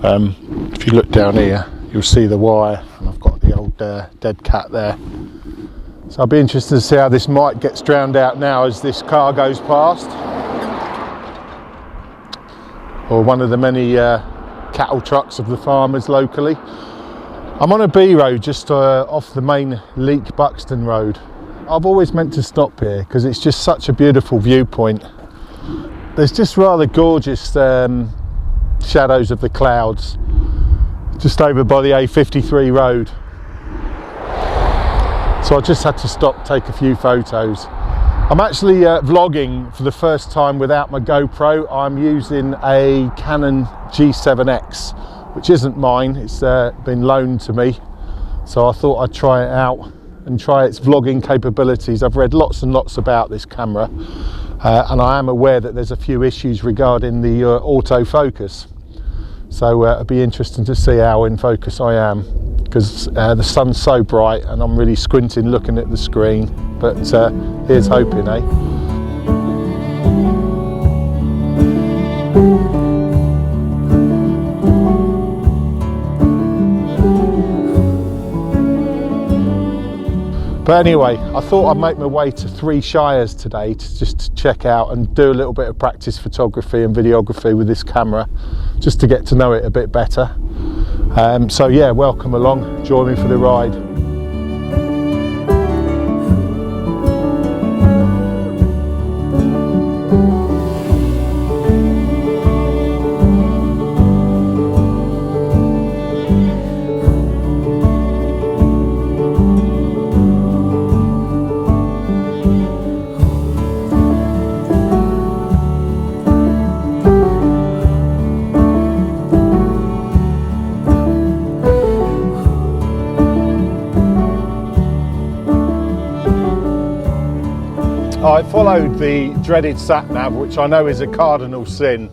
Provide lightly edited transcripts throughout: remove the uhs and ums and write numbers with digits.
If you look down here, you'll see the wire, and I've got the old dead cat there. So I'll be interested to see how this mite gets drowned out now as this car goes past, or one of the many cattle trucks of the farmers locally. I'm on a B road just off the main Leek Buxton road. I've always meant to stop here because it's just such a beautiful viewpoint. There's just rather gorgeous shadows of the clouds just over by the A53 road. So I just had to stop, take a few photos. I'm actually vlogging for the first time without my GoPro. I'm using a Canon G7X, which isn't mine. It's been loaned to me. So I thought I'd try it out and try its vlogging capabilities. I've read lots and lots about this camera, and I am aware that there's a few issues regarding the autofocus. So it'll be interesting to see how in focus I am, because the sun's so bright and I'm really squinting looking at the screen. But here's hoping, eh? But anyway, I thought I'd make my way to Three Shires today to just check out and do a little bit of practice photography and videography with this camera, just to get to know it a bit better. So yeah, welcome along, join me for the ride. I followed the dreaded sat-nav, which I know is a cardinal sin,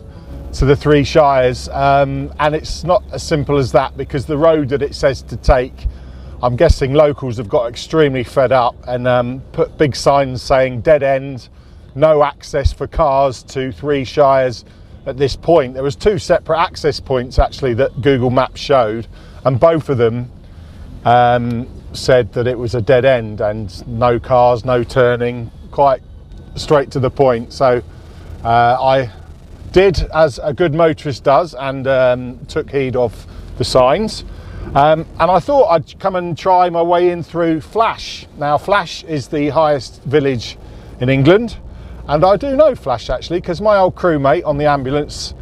to the Three Shires, and it's not as simple as that, because the road that it says to take, I'm guessing locals have got extremely fed up and put big signs saying dead end, no access for cars to Three Shires at this point. There was two separate access points actually that Google Maps showed, and both of them said that it was a dead end and no cars, no turning, quite straight to the point. So I did as a good motorist does, and took heed of the signs, and I thought I'd come and try my way in through Flash. Now Flash is the highest village in England, and I do know Flash actually, because my old crewmate on the ambulance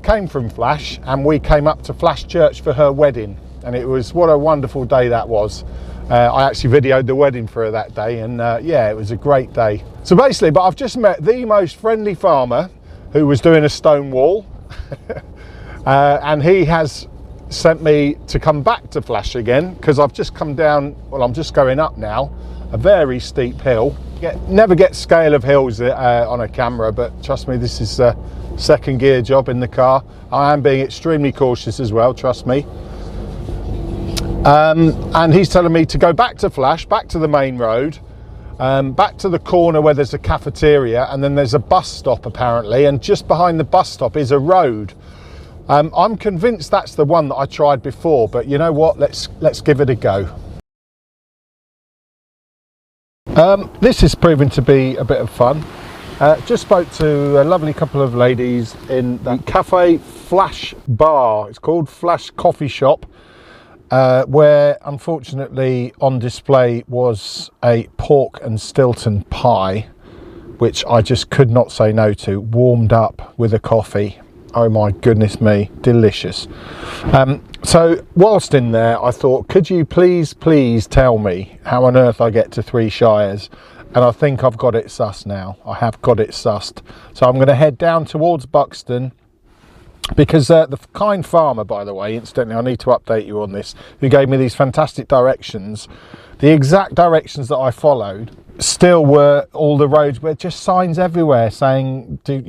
came from Flash, and we came up to Flash Church for her wedding, and it was, what a wonderful day that was. I actually videoed the wedding for her that day, and yeah, it was a great day. So basically, but I've just met the most friendly farmer who was doing a stone wall, and he has sent me to come back to Flash again, because I've just come down, well, I'm just going up now, a very steep hill. Never get scale of hills on a camera, but trust me, this is a second gear job in the car. I am being extremely cautious as well, trust me. And he's telling me to go back to Flash, back to the main road, back to the corner where there's a cafeteria, and then there's a bus stop apparently, and just behind the bus stop is a road. I'm convinced that's the one that I tried before, but you know what, let's give it a go. This is proving to be a bit of fun. Just spoke to a lovely couple of ladies in the Cafe Flash Bar. It's called Flash Coffee Shop. Where unfortunately on display was a pork and Stilton pie, which I just could not say no to, warmed up with a coffee. Oh my goodness me, delicious. So whilst in there, I thought, could you please tell me how on earth I get to Three Shires? And I think I've got it sussed now. I have got it sussed. So I'm going to head down towards Buxton, because the kind farmer, by the way, incidentally, I need to update you on this, who gave me these fantastic directions, the exact directions that I followed still were, all the roads were just signs everywhere saying, do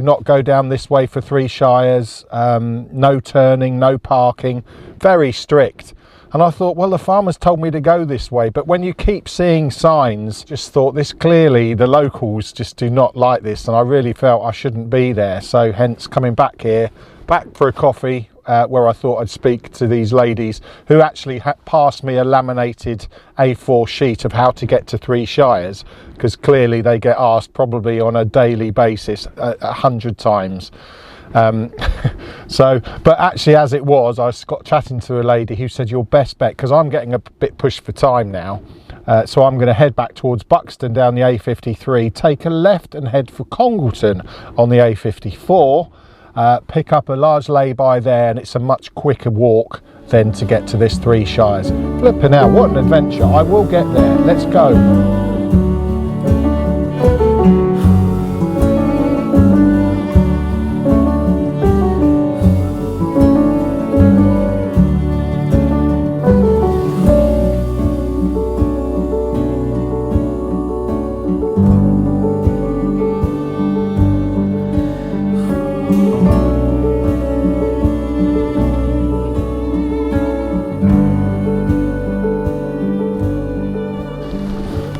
not go down this way for Three Shires, no turning, no parking, very strict. And I thought, well, the farmer's told me to go this way. But when you keep seeing signs, just thought, this clearly, the locals just do not like this. And I really felt I shouldn't be there. So hence coming back here, back for a coffee, where I thought I'd speak to these ladies who actually passed me a laminated A4 sheet of how to get to Three Shires, because clearly they get asked probably on a daily basis 100 times. But actually, as it was, I got chatting to a lady who said your best bet, because I'm getting a bit pushed for time now, so I'm going to head back towards Buxton down the A53, take a left and head for Congleton on the A54, pick up a large lay-by there, and it's a much quicker walk then to get to this Three Shires. Flipping out, what an adventure. I will get there. Let's go.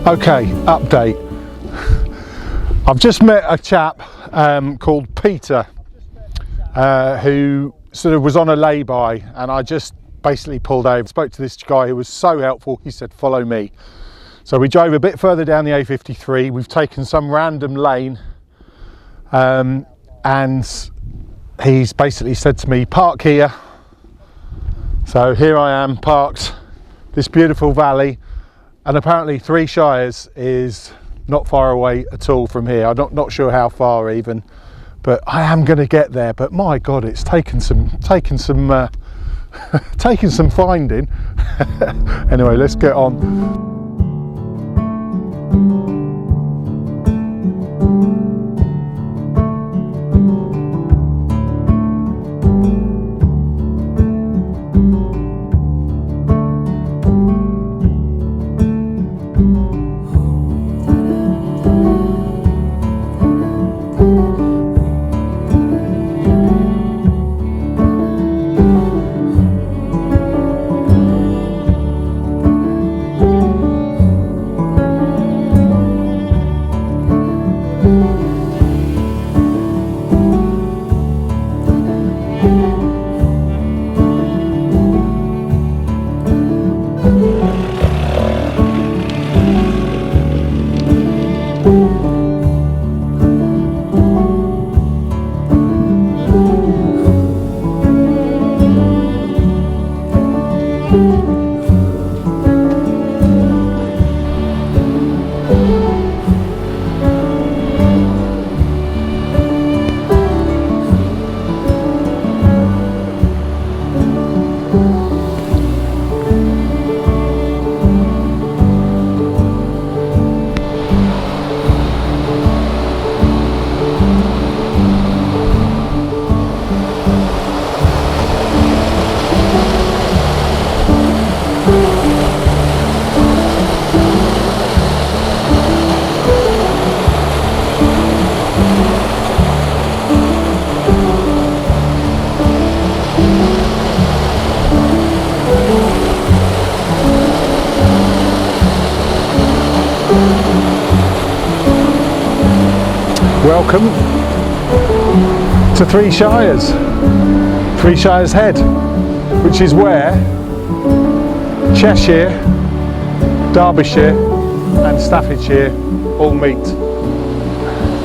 Okay, update. I've just met a chap called Peter who sort of was on a lay-by, and I just basically pulled over, spoke to this guy who was so helpful. He said follow me, so we drove a bit further down the A53. We've taken some random lane, and he's basically said to me, park here. So here I am parked, this beautiful valley. And apparently Three Shires is not far away at all from here. I'm not sure how far even, but I am going to get there. But my God, it's taken some taking some finding. Anyway, let's get on. Welcome to Three Shires, Three Shires Head, which is where Cheshire, Derbyshire and Staffordshire all meet.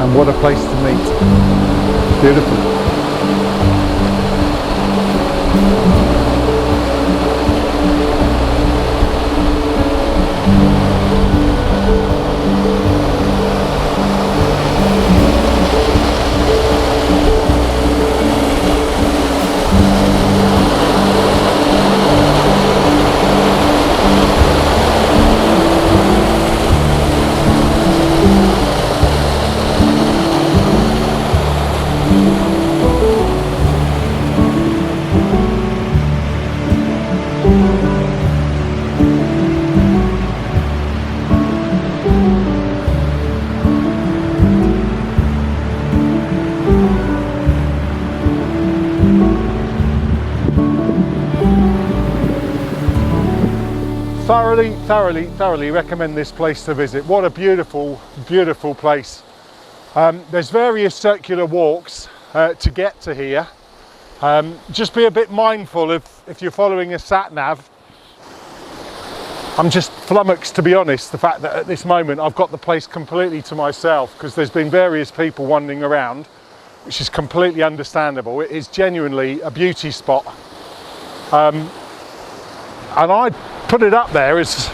And what a place to meet. Beautiful. Thoroughly recommend this place to visit. What a beautiful place. There's various circular walks to get to here, Just be a bit mindful if you're following a sat nav. I'm just flummoxed, to be honest, the fact that at this moment I've got the place completely to myself, because there's been various people wandering around, which is completely understandable. It is genuinely a beauty spot. And I'd put it up there as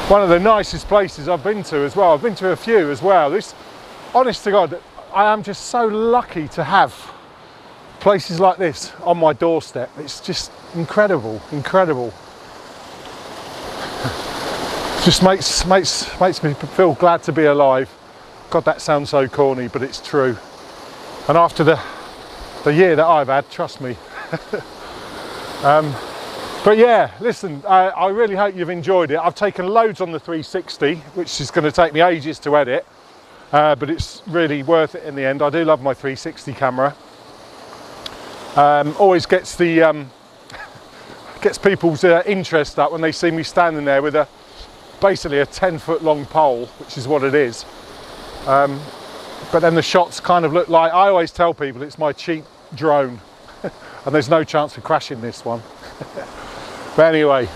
one of the nicest places I've been to as well. I've been to a few as well. This, honest to God, I am just so lucky to have places like this on my doorstep. It's just incredible, incredible. Just makes me feel glad to be alive. God, that sounds so corny, but it's true. And after the year that I've had, trust me. But yeah, listen, I really hope you've enjoyed it. I've taken loads on the 360, which is going to take me ages to edit, but it's really worth it in the end. I do love my 360 camera. Always gets the gets people's interest up when they see me standing there with basically a 10-foot long pole, which is what it is. But then the shots kind of look like, I always tell people it's my cheap drone, and there's no chance of crashing this one. But anyway,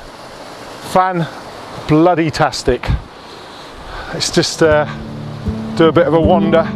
fan-bloody-tastic. Let's just do a bit of a wander.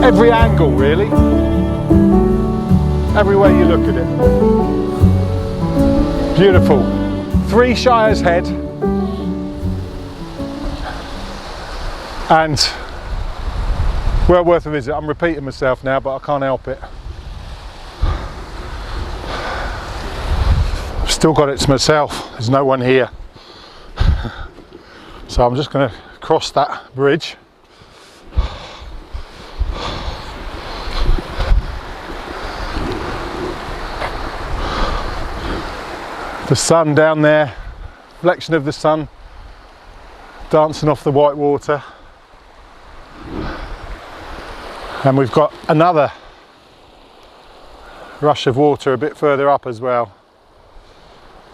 Every angle, really. Every way you look at it. Beautiful. Three Shires head. And well worth a visit. I'm repeating myself now, but I can't help it. I've still got it to myself. There's no one here. So I'm just going to cross that bridge. The sun down there, reflection of the sun dancing off the white water, and we've got another rush of water a bit further up as well,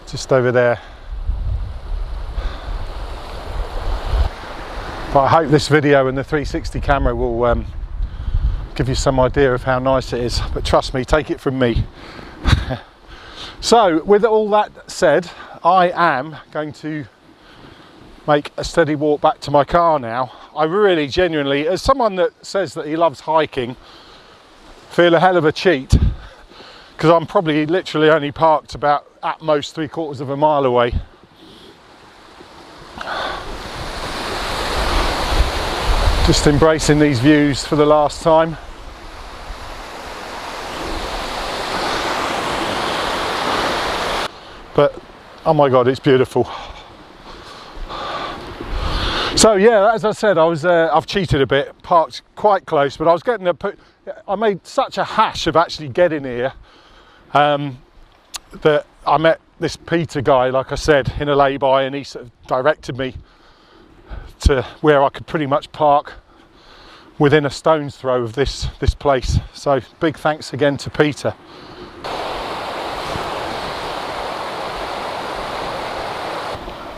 just over there. But I hope this video and the 360 camera will give you some idea of how nice it is, but trust me, take it from me. So with all that said, I am going to make a steady walk back to my car now. I really genuinely, as someone that says that he loves hiking, feel a hell of a cheat, because I'm probably literally only parked about at most 3/4 of a mile away. Just embracing these views for the last time. But oh my God, it's beautiful. So yeah, as I said, I've cheated a bit, parked quite close, but I was getting I made such a hash of actually getting here that I met this Peter guy, like I said, in a lay-by, and he sort of directed me to where I could pretty much park within a stone's throw of this place. So big thanks again to Peter.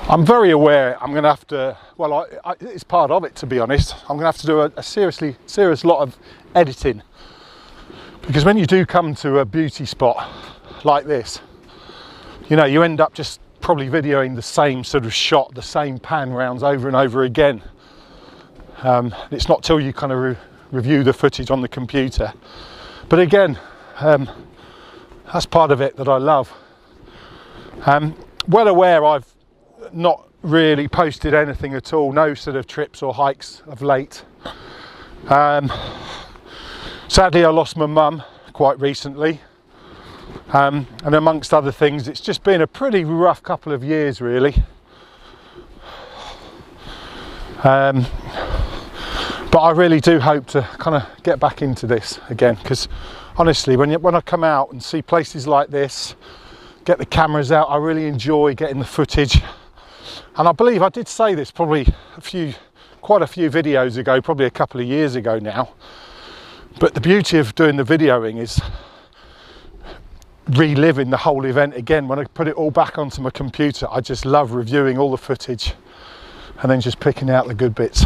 I'm very aware I'm going to have to, well, it's part of it, to be honest. I'm going to have to do a serious lot of editing, because when you do come to a beauty spot like this, you know, you end up just probably videoing the same sort of shot, the same pan rounds over and over again. It's not till you kind of review the footage on the computer. But again, that's part of it that I love. Well aware I've not really posted anything at all, no sort of trips or hikes of late. Sadly, I lost my mum quite recently, and amongst other things, it's just been a pretty rough couple of years, really. But I really do hope to kind of get back into this again, because honestly, when I come out and see places like this, get the cameras out, I really enjoy getting the footage. And I believe I did say this probably quite a few videos ago, probably a couple of years ago now. But the beauty of doing the videoing is reliving the whole event again. When I put it all back onto my computer, I just love reviewing all the footage and then just picking out the good bits.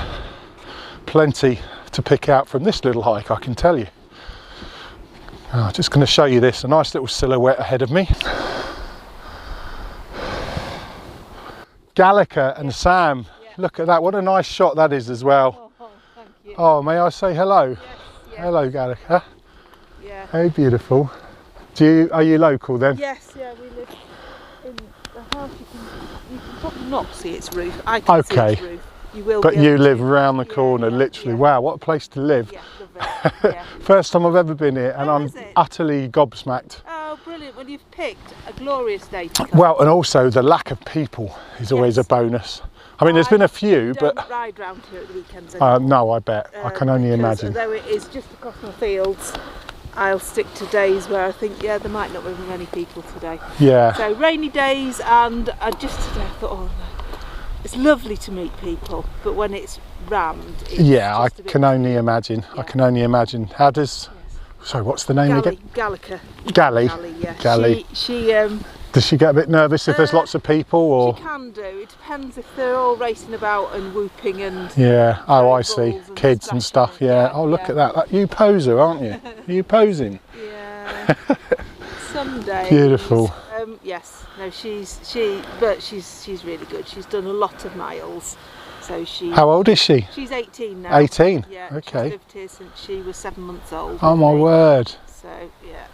Plenty to pick out from this little hike, I can tell you. I'm just going to show you this, a nice little silhouette ahead of me. Gallagher and Sam, look at that, what a nice shot that is as well. Oh, thank you. Oh, may I say hello? Yes, yes. Hello, Gallagher. Yeah. How beautiful. Are you local then? Yes, yeah, we live in the house. You can probably not see its roof. I can see its roof. You will. But you live round the corner, literally. Yeah. Wow, what a place to live. Yeah, love it. Yeah. First time I've ever been here, and I'm utterly gobsmacked. Oh, brilliant. Well, you've picked a glorious day to come. Well, and also the lack of people is always a bonus. I mean, there's been a few, but... don't ride round here at the weekends anymore. No, I bet. I can only imagine. Although it is just across my fields, I'll stick to days where I think, yeah, there might not be many people today. Yeah. So rainy days, and just today I thought, oh, it's lovely to meet people, but when it's rammed, it's I can only imagine. Yeah. I can only imagine. How does... Sorry, what's the name again? Gallagher. Gally. Yeah. Gally. She Does she get a bit nervous if there's lots of people, or? She can do. It depends if they're all racing about and whooping and... Yeah, oh I see. Kids and stuff, yeah. Oh, look at that. You poser, aren't you? Are you posing? Yeah. Some days. Beautiful. Yes. No, she's really good. She's done a lot of miles. So she... How old is she? She's 18 now. 18? Yeah. Okay. She's lived here since she was 7 months old. Oh my word. So, yeah.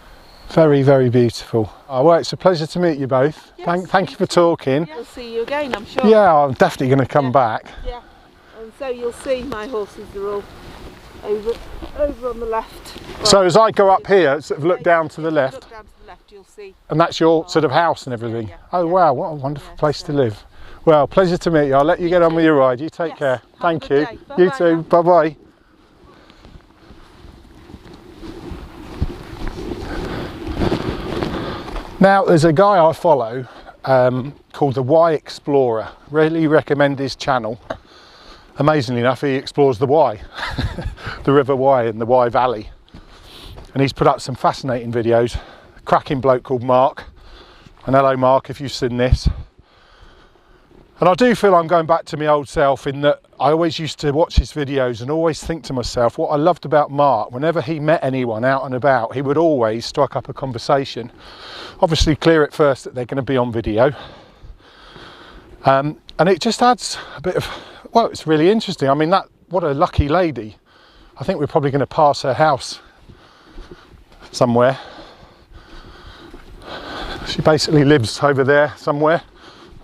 Very, very beautiful. Oh, well, it's a pleasure to meet you both. Yes, thank you for talking. Yeah. We'll see you again, I'm sure. Yeah, I'm definitely going to come back. Yeah. And so you'll see my horses are all over on the left. So as I go up here, sort of look down to the left. Look down to the left, you'll see. And that's your sort of house and everything. Yeah. Oh wow, what a wonderful place to live. Well, pleasure to meet you. I'll let you get on with your ride. You take care. Thank you. You too. Bye bye. Now there's a guy I follow called the Wye Explorer. Really recommend his channel. Amazingly enough, he explores the Wye, the River Wye and the Wye Valley. And he's put up some fascinating videos. A cracking bloke called Mark. And hello Mark, if you've seen this. And I do feel I'm going back to my old self in that I always used to watch his videos and always think to myself, what I loved about Mark, whenever he met anyone out and about, he would always strike up a conversation. Obviously clear it first that they're going to be on video. And it just adds a bit of, well, it's really interesting. I mean, what a lucky lady. I think we're probably going to pass her house somewhere. She basically lives over there somewhere.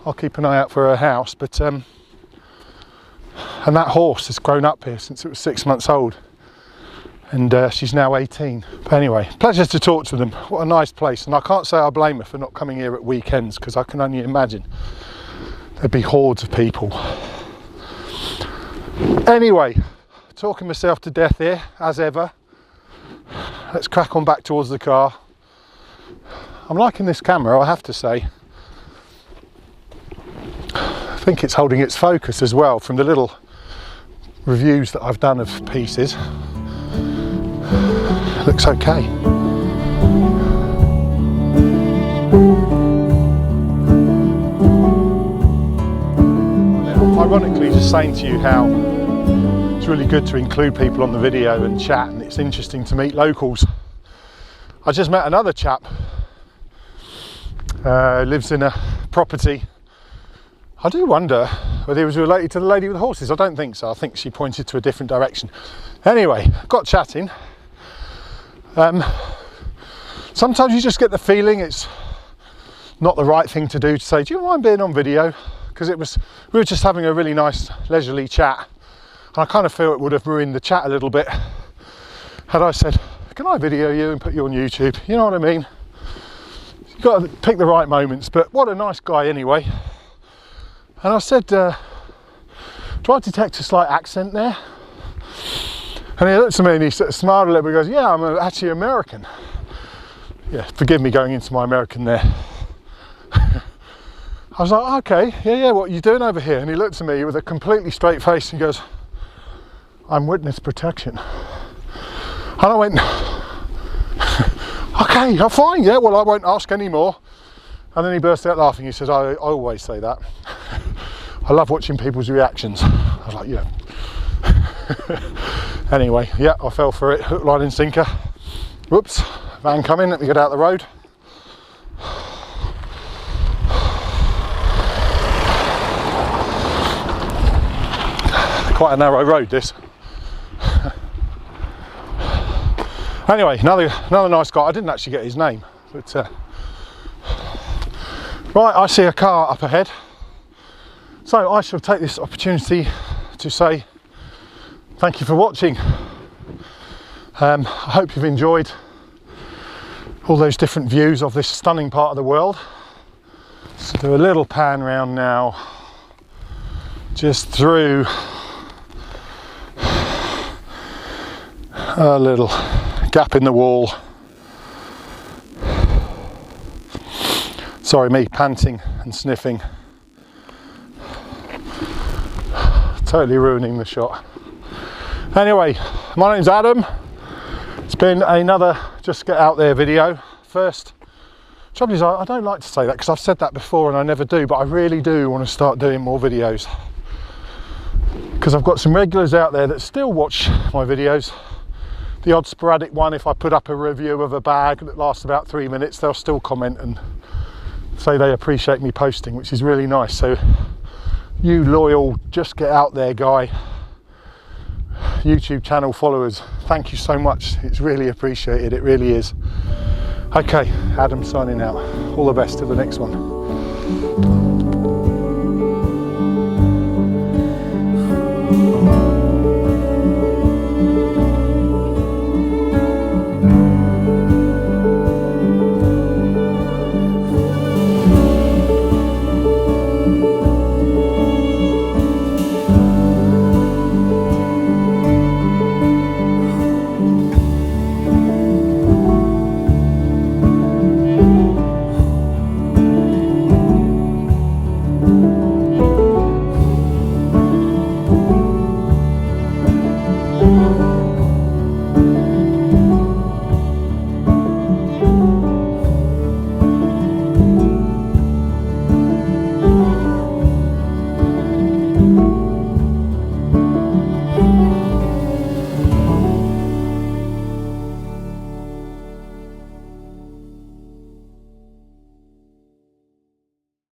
I'll keep an eye out for her house, but and that horse has grown up here since it was 6 months old, and she's now 18. But anyway, pleasure to talk to them. What a nice place, and I can't say I blame her for not coming here at weekends, because I can only imagine there'd be hordes of people. Anyway, talking myself to death here as ever. Let's crack on back towards the car. I'm liking this camera, I have to say. I think it's holding its focus as well from the little reviews that I've done of pieces, it looks okay. Ironically, just saying to you how it's really good to include people on the video and chat, and it's interesting to meet locals. I just met another chap, lives in a property. I do wonder whether he was related to the lady with the horses. I don't think so. I think she pointed to a different direction. Anyway, got chatting. Sometimes you just get the feeling it's not the right thing to do to say, do you mind being on video? Because we were just having a really nice leisurely chat, and I kind of feel it would have ruined the chat a little bit had I said, can I video you and put you on YouTube? You know what I mean? You've got to pick the right moments. But what a nice guy anyway. And I said, do I detect a slight accent there? And he looked at me and he sort of smiled a little bit and goes, yeah, I'm actually American. Yeah, forgive me going into my American there. I was like, okay, yeah, what are you doing over here? And he looked at me with a completely straight face and goes, I'm witness protection. And I went, okay, you're fine, yeah, well, I won't ask any more. And then he burst out laughing. He says, I always say that. I love watching people's reactions. I was like, yeah. Anyway, yeah, I fell for it, hook, line and sinker. Whoops, van coming, let me get out the road. Quite a narrow road, this. Anyway, another nice guy. I didn't actually get his name, but right, I see a car up ahead, so I shall take this opportunity to say thank you for watching. I hope you've enjoyed all those different views of this stunning part of the world. So do a little pan round now, just through a little gap in the wall. Sorry, me panting and sniffing, totally ruining the shot. Anyway, my name's Adam. It's been another Just Get Out There video. First, trouble is I don't like to say that because I've said that before and I never do, but I really do want to start doing more videos because I've got some regulars out there that still watch my videos. The odd sporadic one, if I put up a review of a bag that lasts about 3 minutes, they'll still comment and say they appreciate me posting, which is really nice. So you loyal Just Get Out There guy YouTube channel followers, thank you so much. It's really appreciated, it really is. Okay, Adam signing out. All the best to the next one.